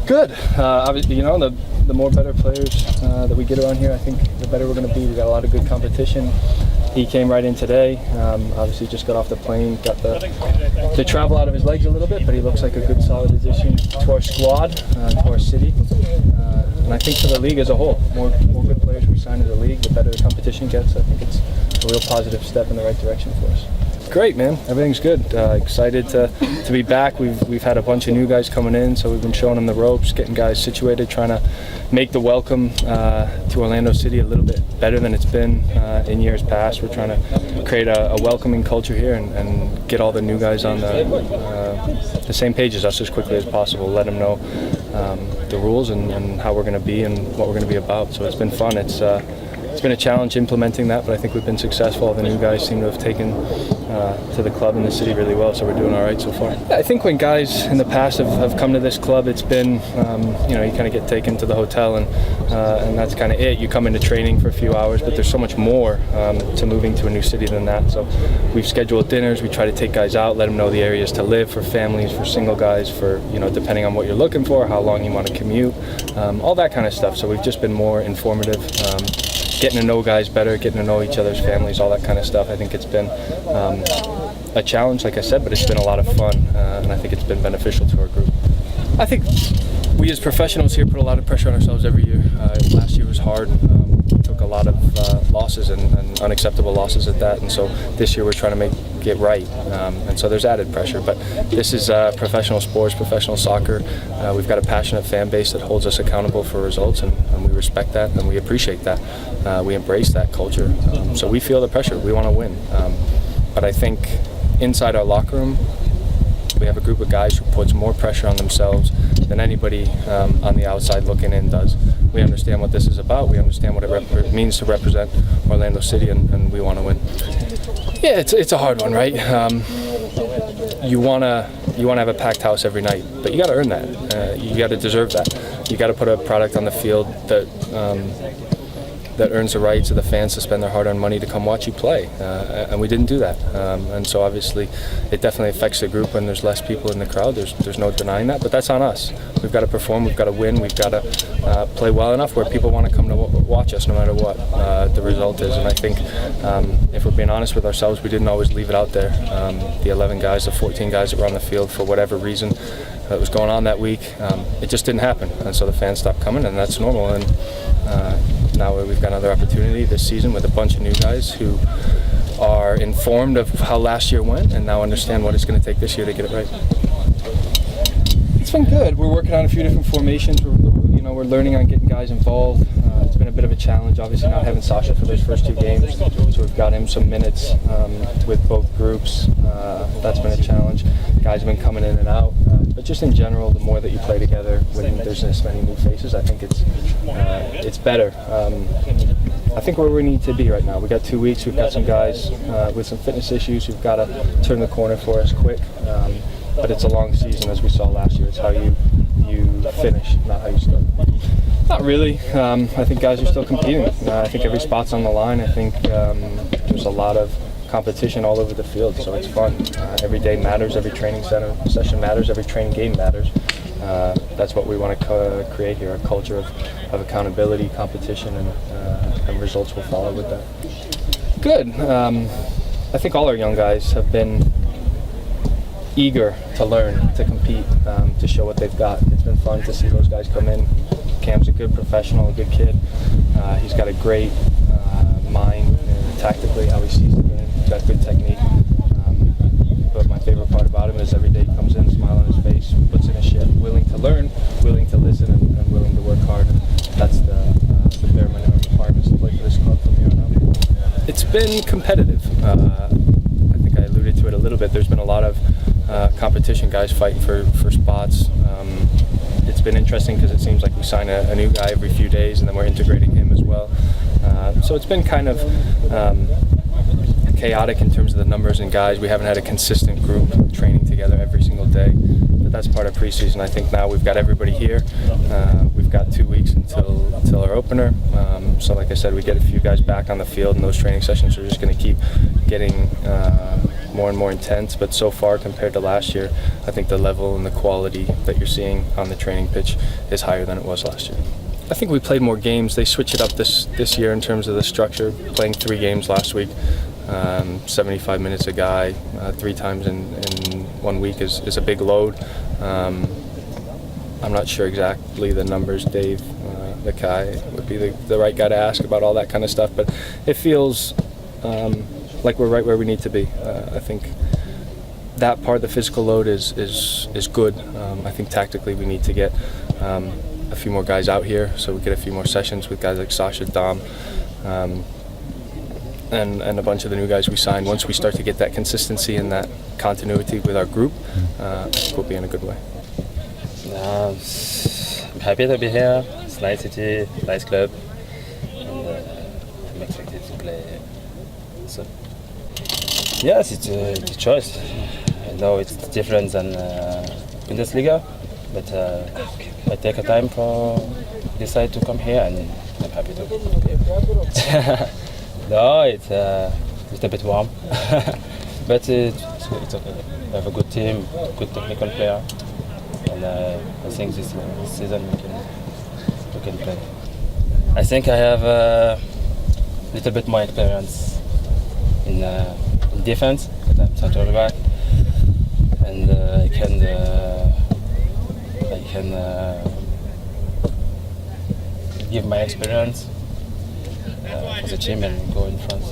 Good. Obviously, the more better players that we get around here, I think the better we're going to be. We got a lot of good competition. He came right in today. Obviously, just got off the plane, got the travel out of his legs a little bit, but he looks like a good, solid addition to our squad, to our city, and I think for the league as a whole. More good players we sign to the league, the better the competition gets. I think it's a real positive step in the right direction for us. Great, man. Everything's good. Excited to be back. We've had a bunch of new guys coming in, so we've been showing them the ropes, getting guys situated, trying to make the welcome to Orlando City a little bit better than it's been in years past. We're trying to create a welcoming culture here and get all the new guys on the same page as us as quickly as possible. Let them know the rules and how we're going to be and what we're going to be about. So it's been fun. It's been a challenge implementing that, but I think we've been successful. All the new guys seem to have taken to the club and the city really well, so we're doing all right so far. I think when guys in the past have come to this club, it's been, you kind of get taken to the hotel and that's kind of it. You come into training for a few hours, but there's so much more to moving to a new city than that. So we've scheduled dinners. We try to take guys out, let them know the areas to live for families, for single guys, for, depending on what you're looking for, how long you want to commute, all that kind of stuff. So we've just been more informative. Getting to know guys better, getting to know each other's families, all that kind of stuff. I think it's been a challenge, like I said, but it's been a lot of fun, and I think it's been beneficial to our group. I think we as professionals here put a lot of pressure on ourselves every year. Last year was hard. We took a lot of losses and unacceptable losses at that, and so this year we're trying to make it right, and so there's added pressure. But this is professional sports, professional soccer. We've got a passionate fan base that holds us accountable for results, and we respect that and we appreciate that. We embrace that culture, so we feel the pressure. We want to win, but I think inside our locker room we have a group of guys who puts more pressure on themselves than anybody on the outside looking in does. We understand what this is about. We understand what it means to represent Orlando City, and we want to win. Yeah, it's a hard one, right? You wanna have a packed house every night, but you got to earn that. You got to deserve that. You got to put a product on the field that earns the rights of the fans to spend their hard-earned money to come watch you play, and we didn't do that. And so obviously it definitely affects the group when there's less people in the crowd. There's no denying that, but that's on us. We've got to perform, we've got to win, we've got to play well enough where people want to come to watch us no matter what the result is. And I think if we're being honest with ourselves, we didn't always leave it out there. The 11 guys, the 14 guys that were on the field, for whatever reason that was going on that week, it just didn't happen, and so the fans stopped coming, and that's normal. And now we've got another opportunity this season with a bunch of new guys who are informed of how last year went and now understand what it's going to take this year to get it right. It's been good. We're working on a few different formations. We're learning on getting guys involved. It's been a bit of a challenge, obviously, not having Sasha for those first two games. So we've got him some minutes with both groups. That's been a challenge. Guys have been coming in and out. But just in general, the more that you play together when there's this many new faces, I think it's better. I think where we need to be right now. We got 2 weeks. We've got some guys with some fitness issues who've got to turn the corner for us quick. But it's a long season, as we saw last year. It's how you finish, not how you start. Not really. I think guys are still competing. I think every spot's on the line. I think there's a lot of competition all over the field, so it's fun. Every day matters, every training session matters, every training game matters. That's what we want to create here, a culture of accountability, competition, and results will follow with that. Good. I think all our young guys have been eager to learn, to compete, to show what they've got. It's been fun to see those guys come in. Cam's a good professional, a good kid. He's got a great mind tactically, how he sees the game. He's got good technique. But my favorite part about him is every day he comes in, smile on his face, puts in a shift, willing to learn, willing to listen, and willing to work hard. And that's the bare minimum requirements to play for this club from here on out. It's been competitive. I think I alluded to it a little bit. There's been a lot of competition, guys fighting for spots. It's been interesting because it seems like we sign a new guy every few days and then we're integrating him as well. So it's been kind of chaotic in terms of the numbers and guys. We haven't had a consistent group training together every single day, but that's part of preseason. I think now we've got everybody here. We've got 2 weeks until our opener. So like I said, we get a few guys back on the field, and those training sessions are just going to keep getting more and more intense. But so far, compared to last year, I think the level and the quality that you're seeing on the training pitch is higher than it was last year. I think we played more games. They switched it up this year in terms of the structure, playing 3 games last week. 75 minutes a guy, 3 times in 1 week is a big load. I'm not sure exactly the numbers. Dave Mackay would be the right guy to ask about all that kind of stuff, but it feels like we're right where we need to be. I think that part, the physical load, is good. I think tactically we need to get a few more guys out here so we get a few more sessions with guys like Sasha, Dom, and a bunch of the new guys we signed. Once we start to get that consistency and that continuity with our group, I think we'll be in a good way. I'm happy to be here. It's a nice city, nice club, and I'm excited to play. So, yes, it's a choice. I know it's different than Bundesliga, but I take a time for decide to come here, and I'm happy to be here. No, it's a bit warm, but it's okay. We have a good team, good technical player, and I think this season we can play. I think I have a little bit more experience in defense, because I'm center back, and I can give my experience for the team and go in front.